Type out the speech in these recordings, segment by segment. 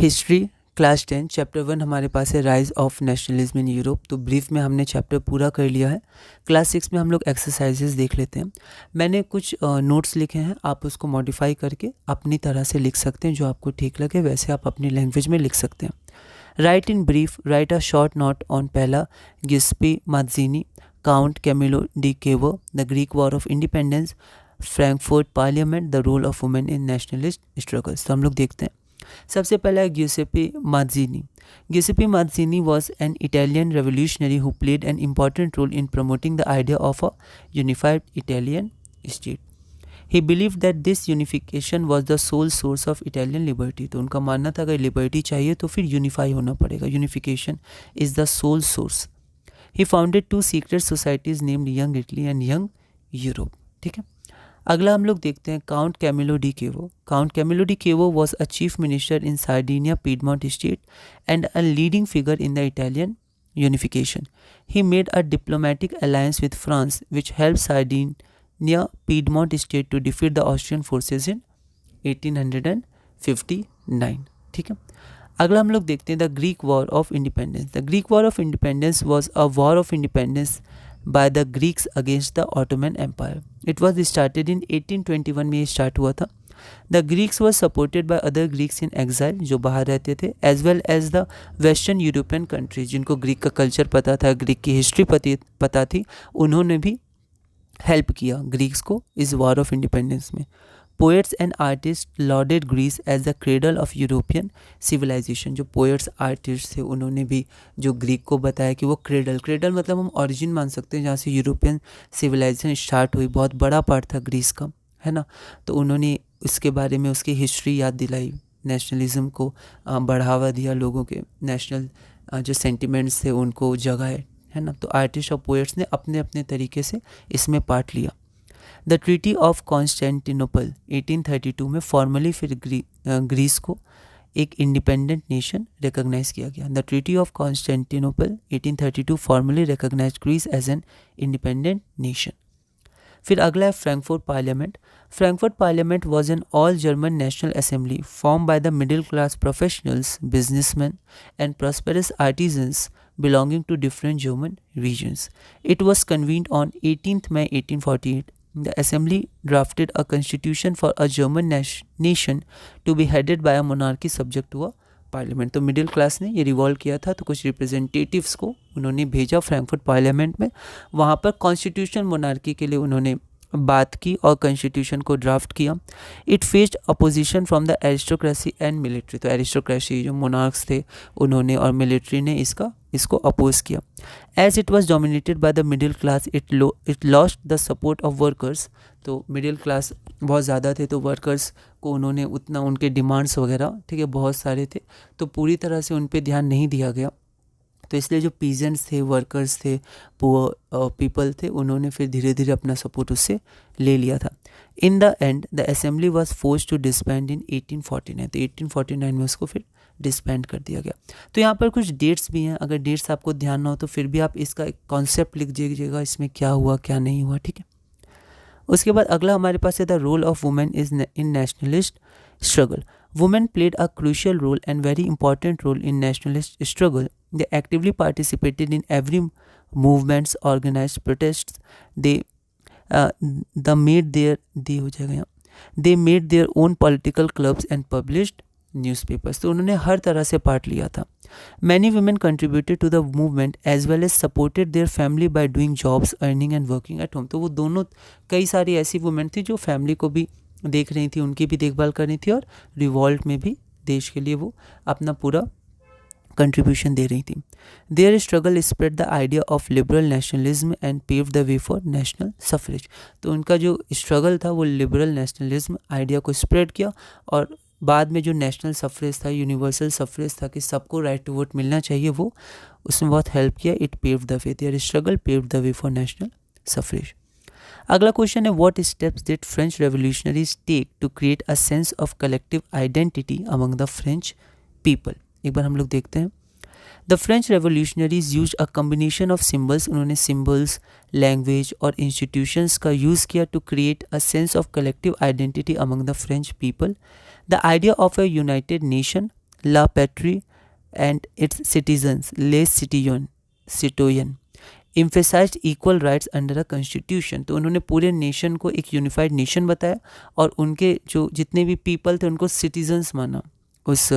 History class 10 chapter 1 हमारे पास है rise of nationalism in Europe. तो ब्रीफ में हमने चैप्टर पूरा कर लिया है। क्लास 6 में हम लोग एक्सरसाइजेस देख लेते हैं। मैंने कुछ नोट्स लिखे हैं, आप उसको मॉडिफाई करके अपनी तरह से लिख सकते हैं, जो आपको ठीक लगे वैसे आप अपनी लैंग्वेज में लिख सकते हैं। Write in brief, write a short note on पहला Giuseppe Mazzini, Count Camillo de Cavour, the Greek war of independence, Frankfurt parliament, the role of women in nationalist struggles. तो हम लोग देखते हैं। सबसे पहला है Giuseppe Mazzini. Giuseppe Mazzini was an Italian revolutionary who played an important role in promoting the idea of a unified Italian state. He believed that this unification was the sole source of Italian liberty. तो उनका मानना था अगर liberty चाहिए तो फिर unify होना पड़ेगा. Unification is the sole source. He founded two secret societies named Young Italy and Young Europe. ठीक है. अगला हम लोग देखते हैं Count Camillo de Cavour. Count Camillo de Cavour was a chief minister in Sardinia Piedmont state and a leading figure in the Italian unification. He made a diplomatic alliance with France which help Sardinia Piedmont state to defeat the Austrian forces in 1859. ठीक है. अगला हम लोग देखते हैं the Greek war of independence. The Greek war of independence was a war of independence by the Greeks against the Ottoman Empire. It was started in 1821 में start हुआ था. The Greeks were supported by other Greeks in exile जो बाहर रहते थे, as well as the Western European countries जिनको Greek का culture पता था, ग्रीक की हिस्ट्री पता थी, उन्होंने भी हेल्प किया ग्रीक्स को इस वॉर ऑफ इंडिपेंडेंस में. Poets and artist lauded Greece as the cradle of European civilisation. जो पोएट्स आर्टिस्ट थे उन्होंने भी जो ग्रीक को बताया कि वो क्रेडल मतलब हम ओरिजिन मान सकते हैं जहाँ से यूरोपियन सिविलाइजेशन स्टार्ट हुई, बहुत बड़ा पार्ट था ग्रीस का, है ना. तो उन्होंने उसके बारे में उसकी हिस्ट्री याद दिलाई, नेशनलिज्म को बढ़ावा दिया, लोगों के नेशनल जो सेंटिमेंट्स थे उनको जगाए, है ना. तो आर्टिस्ट और पोएट्स ने अपने अपने तरीके से इसमें पार्ट लिया. द ट्रीटी ऑफ कॉन्स्टेंटिनोपल 1832 में फॉर्मली फिर ग्रीस को एक इंडिपेंडेंट नेशन रिकॉग्नाइज किया गया. The treaty of Constantinople 1832 formally recognize Greece as an independent nation. फिर अगला है Frankfurt parliament. Frankfurt parliament was an all German national assembly form by the middle class professionals, businessman and prosperous artisans belonging to different German regions. It was convened on 18th May 1848. The assembly drafted a constitution for a German nation to be headed by a monarchy subject to a parliament. तो middle class ने ये revolve किया था, तो कुछ representatives को उन्होंने भेजा फ्रैंकफर्ट पार्लियामेंट में. वहाँ पर कॉन्स्टिट्यूशन मोनार्की के लिए उन्होंने बात की और कॉन्स्टिट्यूशन को ड्राफ्ट किया. It faced opposition from the aristocracy and military. तो एरिस्टोक्रेसी जो मोनार्क्स थे उन्होंने और मिलिट्री ने इसको अपोज किया. As it was dominated by the middle class it lost the support of workers. तो मिडिल क्लास बहुत ज़्यादा थे, तो वर्कर्स को उन्होंने उतना उनके डिमांड्स वगैरह, ठीक है, बहुत सारे थे, तो पूरी तरह से उन पर ध्यान नहीं दिया गया. तो इसलिए जो पीजेंट्स थे, वर्कर्स थे, पुअर पीपल थे, उन्होंने फिर धीरे धीरे अपना सपोर्ट उससे ले लिया था. In the end the assembly was forced to disband in 1849. तो 1849 में उसको फिर डिसबैंड कर दिया गया. तो यहाँ पर कुछ डेट्स भी हैं, अगर डेट्स आपको ध्यान ना हो तो फिर भी आप इसका एक कॉन्सेप्ट लिख दीजिएगा, इसमें क्या हुआ क्या नहीं हुआ, ठीक है. उसके बाद अगला हमारे पास है the role of women is in nationalist struggle. Women played a crucial role and very important role in nationalist struggle. They actively participated in every movements, organized protests. They made their own political clubs and published newspapers. तो उन्होंने हर तरह से part लिया था. Many women contributed to the movement as well as supported their family by doing jobs, earning and working at home. तो वो दोनों कई सारी ऐसी वुमेन थी जो फैमिली को भी देख रही थी, उनकी भी देखभाल कर रही थी और रिवॉल्ट में भी देश के लिए वो अपना पूरा कंट्रीब्यूशन दे रही थी. Their struggle spread the idea of liberal nationalism and pave the way for national suffrage. तो उनका जो स्ट्रगल था वो लिबरल नेशनलिज्म आइडिया को स्प्रेड किया और बाद में जो नेशनल सफरेज था, यूनिवर्सल सफरेज था कि सबको राइट टू वोट मिलना चाहिए, वो उसमें बहुत हेल्प किया. It pave the way, their struggle pave the way for national suffrage. अगला क्वेश्चन है what steps did French revolutionaries take to create a sense of collective identity among the French people. एक बार हम लोग देखते हैं. The French revolutionaries use a combination of symbols. उन्होंने symbols, language और इंस्टीट्यूशंस का यूज़ किया to create a sense of collective identity among the French people. The idea of a United nation la patrie and its citizens, les citoyens, emphasized equal rights under a constitution। तो उन्होंने पूरे nation को एक unified nation बताया और उनके जो जितने भी पीपल थे उनको सिटीजन्स माना उस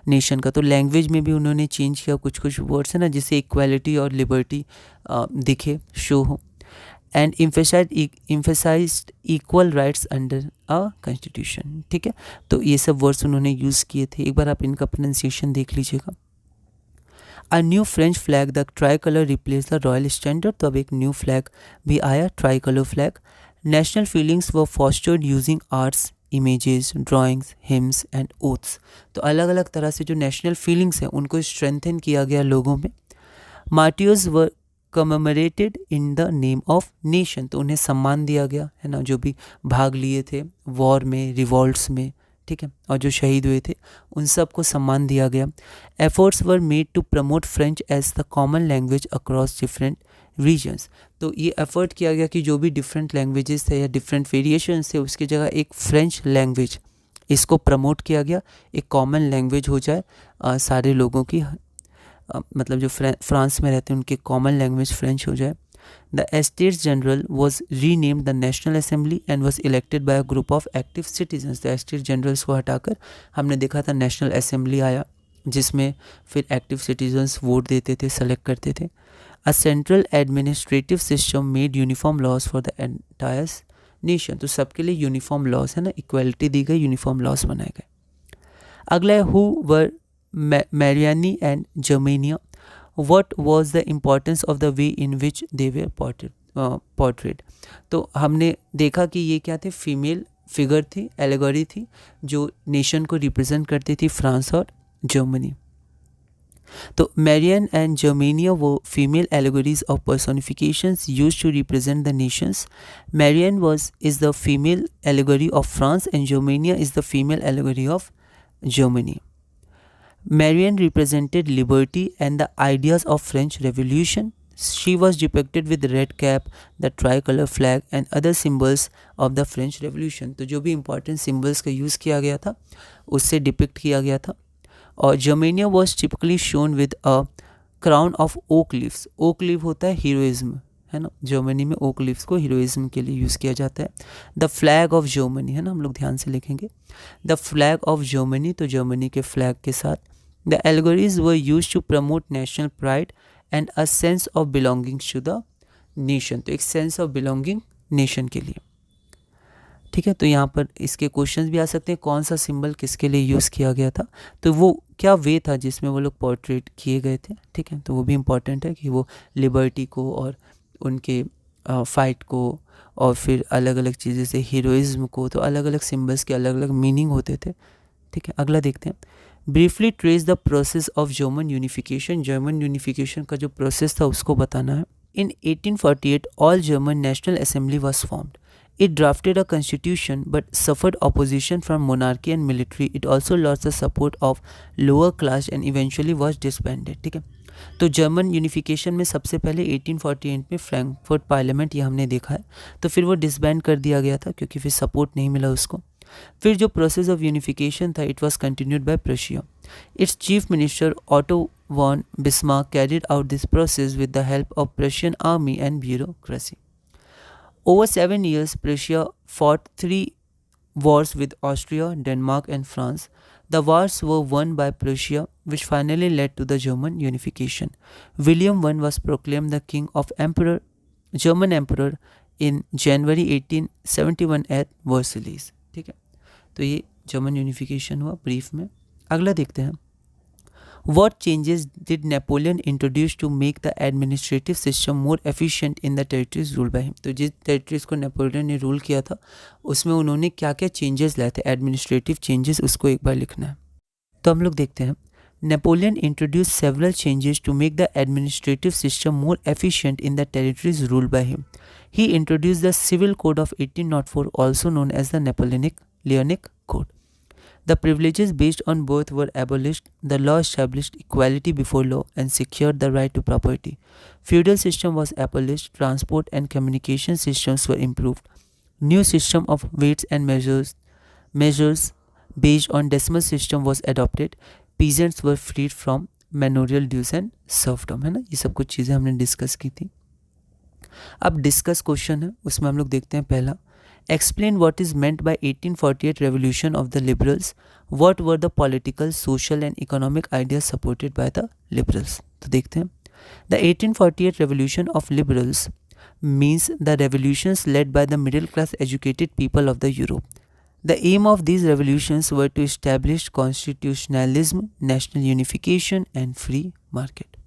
नेशन का। तो लैंग्वेज में भी उन्होंने चेंज किया, कुछ कुछ वर्ड्स है ना जिससे इक्वालिटी और लिबर्टी दिखे, शो हो। And emphasized equal rights under a constitution। ठीक है, तो ये सब वर्ड्स उन्होंने यूज़ किए थे। एक बार आप इनका प्रोनाउंसिएशन देख लीजिएगा। A new French flag the tricolour replace the royal standard. तो अब एक न्यू फ्लैग भी आया, tricolour flag. National feelings were fostered using arts, images, drawings, hymns and oaths. तो अलग अलग तरह से जो नेशनल फीलिंग्स हैं उनको स्ट्रेंथन किया गया लोगों में। Martyrs were commemorated in the name of nation. तो उन्हें सम्मान दिया गया है ना, जो भी भाग लिए थे वॉर में, रिवॉल्ट्स में, ठीक है, और जो शहीद हुए थे उन सब को सम्मान दिया गया। Efforts were made to promote French as the common language across different regions. तो ये एफर्ट किया गया कि जो भी डिफरेंट लैंग्वेजेस थे या डिफरेंट वेरिएशंस थे उसकी जगह एक फ्रेंच लैंग्वेज इसको प्रमोट किया गया, एक कॉमन लैंग्वेज हो जाए सारे लोगों की, मतलब जो फ्रांस में रहते हैं उनकी कॉमन लैंग्वेज फ्रेंच हो जाए। The estates general was renamed the national assembly and was elected by a group of active citizens. The estate generals को हटाकर हमने देखा था नेशनल असेंबली आया जिसमें फिर एक्टिव सिटीजन्स वोट देते थे, सेलेक्ट करते थे। A central administrative system made uniform laws for the entire nation. तो सबके लिए यूनिफॉर्म लॉज है ना, इक्वालिटी दी गई, यूनिफॉर्म लॉज बनाए गए। अगला है who were Mariani and Germania. What was the importance of the way in which they were portrayed? तो हमने देखा कि ये क्या थे, फीमेल फिगर थी, एलेगोरी थी जो नेशन को रिप्रेजेंट करती थी, फ्रांस और जर्मनी। तो Marian and Germania वो female allegories of personifications used to represent the nations. Marian is the female allegory of France and Germania is the female allegory of Germany. Marian represented liberty and the ideas of French Revolution. She was depicted with red cap, the tricolor flag and other symbols of the French Revolution. तो जो भी important symbols का use किया गया था उससे depict किया गया था। और Germania was typically shown with a crown of oak leaves. Oak leaf होता है हीरोइज्म, है ना, जर्मनी में ओक लीव्स को हीरोइज्म के लिए यूज़ किया जाता है। द फ्लैग ऑफ जर्मनी है ना, हम लोग ध्यान से लिखेंगे, द फ्लैग ऑफ जर्मनी, तो जर्मनी के फ्लैग के साथ। The allegories were used to promote national pride and a sense of belongings to the nation. तो एक सेंस ऑफ बिलोंगिंग नेशन के लिए, ठीक है। तो यहाँ पर इसके क्वेश्चंस भी आ सकते हैं, कौन सा सिंबल किसके लिए यूज़ किया गया था, तो वो क्या वे था जिसमें वो लोग पोर्ट्रेट किए गए थे, ठीक है। तो वो भी इम्पॉर्टेंट है कि वो लिबर्टी को और उनके फाइट को और फिर अलग अलग चीज़ें से हीरोइज्म को, तो अलग अलग सिंबल्स के अलग अलग मीनिंग होते थे, ठीक है। अगला देखते हैं, briefly trace the process of German unification. German unification का जो प्रोसेस था उसको बताना है। इन 1848 all German national assembly was formed. It drafted a constitution but suffered opposition from monarchy and military. It also lost the support of lower class and eventually was disbanded, ठीक है। तो German unification में सबसे पहले 1848 में Frankfurt parliament ये हमने देखा है, तो फिर वो डिसबैंड कर दिया गया था क्योंकि फिर सपोर्ट नहीं मिला उसको। फिर जो प्रोसेस ऑफ यूनिफिकेशन था it was continued by Prussia. Its chief minister Otto von Bismarck carried out this process with the help of Prussian army and bureaucracy. Over 7 years, Prussia fought 3 wars with Austria, Denmark and France. The wars were won by Prussia, which finally led to the German unification. William I was proclaimed the king of German emperor in January 1871 at Versailles. ठीक है, तो ये German unification हुआ brief में। अगला देखते हैं, What changes did Napoleon introduce to make the administrative system more efficient in the territories ruled by him? तो जिस टेरिटरीज को नेपोलियन ने रूल किया था उसमें उन्होंने क्या क्या चेंजेस लाए थे, एडमिनिस्ट्रेटिव चेंजेस, उसको एक बार लिखना है। तो हम लोग देखते हैं, Napoleon introduced several changes to make the administrative system more efficient in the territories ruled by him. He introduced the Civil Code of 1804, also known as the Napoleonic Code. The privileges based on birth were abolished. The law established equality before law and secured the right to property. Feudal system was abolished. Transport and communication systems were improved. New system of weights and measures based on decimal system was adopted. Peasants were freed from manorial dues and serfdom, है ना। ये सब कुछ चीज़ें हमने discuss की थी। अब डिस्कस क्वेश्चन है, उसमें हम लोग देखते हैं पहला, explain what is meant by 1848 revolution of the liberals, what were the political, social and economic ideas supported by the liberals. तो देखते हैं, the 1848 revolution of liberals means the revolutions led by the middle class educated people of the Europe. The aim of these revolutions were to establish constitutionalism, national unification and free market.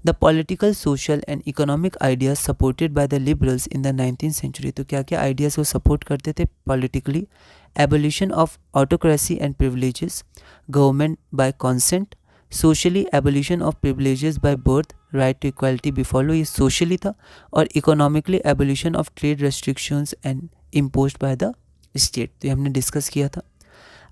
The political, social and economic ideas supported by the liberals in the 19th century, तो क्या क्या ideas को support करते थे politically? Abolition of autocracy and privileges, government by consent, socially abolition of privileges by birth, right to equality before law, ये socially था, और economically abolition of trade restrictions and imposed by the state, तो ये हमने discuss किया था।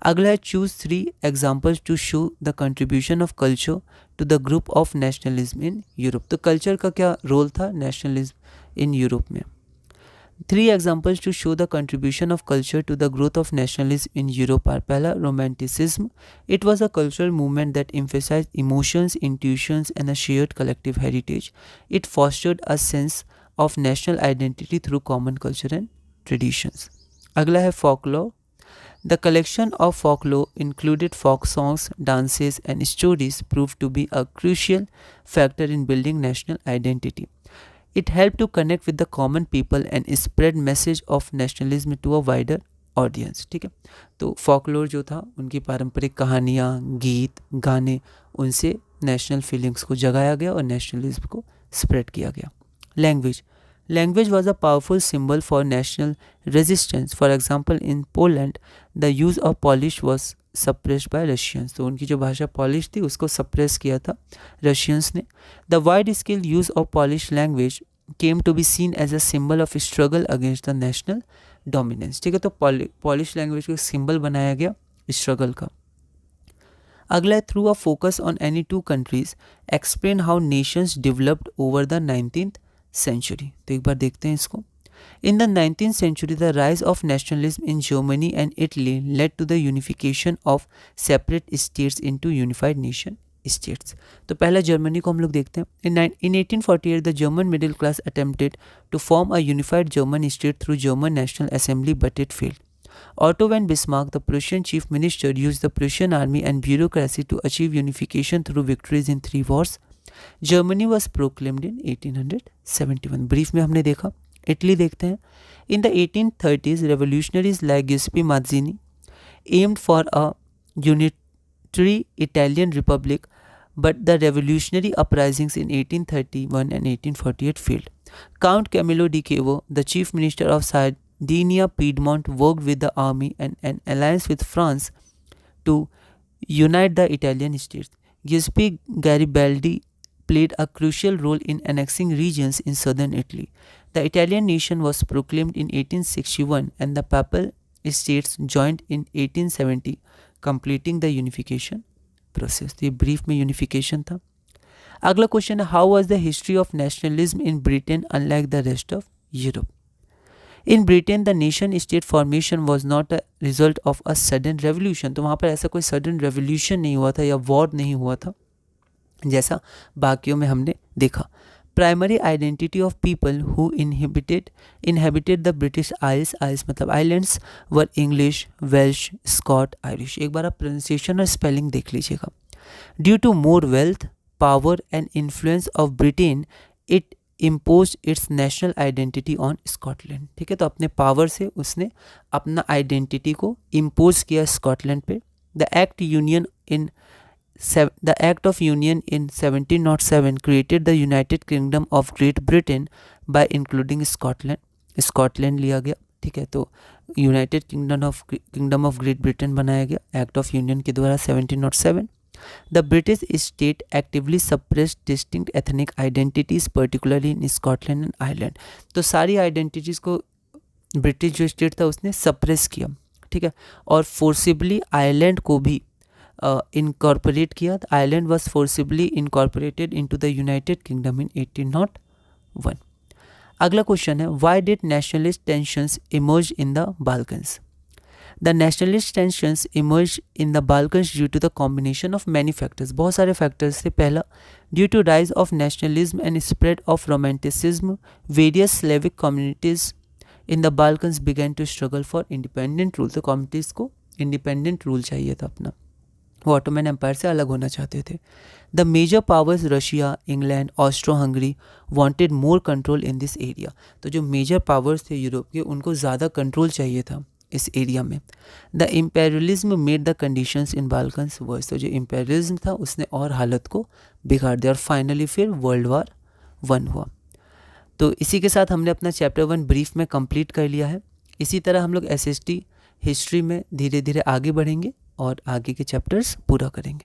अगला है choose 3 examples to show the contribution of culture to the group of nationalism in Europe. तो कल्चर का क्या रोल था नेशनलिज्म इन यूरोप में? 3 examples to show the contribution of culture to the growth of nationalism in Europe are, पहला romanticism. It was a cultural movement that emphasized emotions, intuitions and a shared collective heritage. It fostered a sense of national identity through common culture and traditions. अगला है folklore. The collection of folklore included folk songs, dances and stories proved to be a crucial factor in building national identity. It helped to connect with the common people and spread message of nationalism to a wider audience, ठीक है। तो folklore जो था, उनकी पारंपरिक कहानियाँ, गीत, गाने, उनसे नेशनल फीलिंग्स को जगाया गया और नेशनलिज्म को स्प्रेड किया गया। Language was a powerful symbol for national resistance. For example, in Poland, the use of Polish was suppressed by Russians. तो उनकी जो भाषा पॉलिश थी उसको सप्रेस किया था रशियंस ने। The wide-scale use of Polish language came to be seen as a symbol of struggle against the national dominance, ठीक है। तो पॉलिश लैंग्वेज को सिंबल बनाया गया स्ट्रगल का। अगला है through a focus on any 2 countries explain how Nations developed over the 19th century। तो एक बार देखते हैं इसको। In the 19th century, the rise of nationalism in Germany and Italy led to the unification of separate states into unified nation states. तो पहला Germany को हम लोग देखते हैं। In 1848, the German middle class attempted to form a unified German state through German National Assembly, but it failed. Otto von Bismarck, the Prussian chief minister, used the Prussian army and bureaucracy to achieve unification through victories in 3 wars. Germany was proclaimed in 1871. Brief में हमने देखा। Italy देखते हैं। In the 1830s, revolutionaries like Giuseppe Mazzini aimed for a unitary Italian republic, but the revolutionary uprisings in 1831 and 1848 failed. Count Camillo di Cavo, the chief minister of Sardinia Piedmont, worked with the army and an alliance with France to unite the Italian states. Giuseppe Garibaldi played a crucial role in annexing regions in southern Italy. The Italian nation was proclaimed in 1861 and the Papal States joined in 1870, completing the unification process. तो ये brief में unification था। अगला question है, how was the history of nationalism in Britain unlike the rest of Europe? In Britain the nation state formation was not a result of a sudden revolution. तो वहाँ पर ऐसा कोई सडन रेवोल्यूशन नहीं हुआ था या वॉर नहीं हुआ था जैसा बाकियों में हमने देखा। Primary identity of people who inhabited the British Isles, isles मतलब islands, were English, Welsh, Scot, Irish. एक बार आप प्रोनाउंसिएशन और स्पेलिंग देख लीजिएगा। Due to more wealth, power and influence of Britain, it impose its national identity on Scotland, ठीक है। तो अपने पावर से उसने अपना आइडेंटिटी को इम्पोज किया स्कॉटलैंड पे। The Act of Union in 1707 created the United Kingdom of Great Britain by including Scotland. Scotland लिया गया, ठीक है। तो United kingdom of great Britain बनाया गया एक्ट ऑफ यूनियन के द्वारा 1707। The British state actively suppressed distinct ethnic identities particularly in Scotland and Ireland. तो सारी आइडेंटिटीज़ को ब्रिटिश जो स्टेट था उसने सप्रेस किया, ठीक है। और फोर्सिबली आयरलैंड को भी इनकॉर्पोरेट किया। Ireland was forcibly incorporated into the United Kingdom in 1801। अगला क्वेश्चन है, why did nationalist tensions emerge in the Balkans? The nationalist tensions emerge in the Balkans due to the combination of many factors, बहुत सारे factors थे. पहला, due to rise of nationalism and spread of romanticism, various Slavic communities in the Balkans began to struggle for independent rule. तो communities को independent rule चाहिए था अपना, वो ऑटोमन एम्पायर से अलग होना चाहते थे. The major powers Russia, England, Austro Hungary wanted more control in this area. तो जो मेजर पावर्स थे यूरोप के, उनको ज़्यादा कंट्रोल चाहिए था इस एरिया में. The imperialism made the conditions in Balkans worse. तो जो इम्पेरियलिज्म था उसने और हालत को बिगाड़ दिया और फाइनली फिर वर्ल्ड वार 1 हुआ. तो इसी के साथ हमने अपना चैप्टर 1 ब्रीफ में कंप्लीट कर लिया है. इसी तरह हम लोग एसएसटी हिस्ट्री में धीरे धीरे आगे बढ़ेंगे और आगे के चैप्टर्स पूरा करेंगे.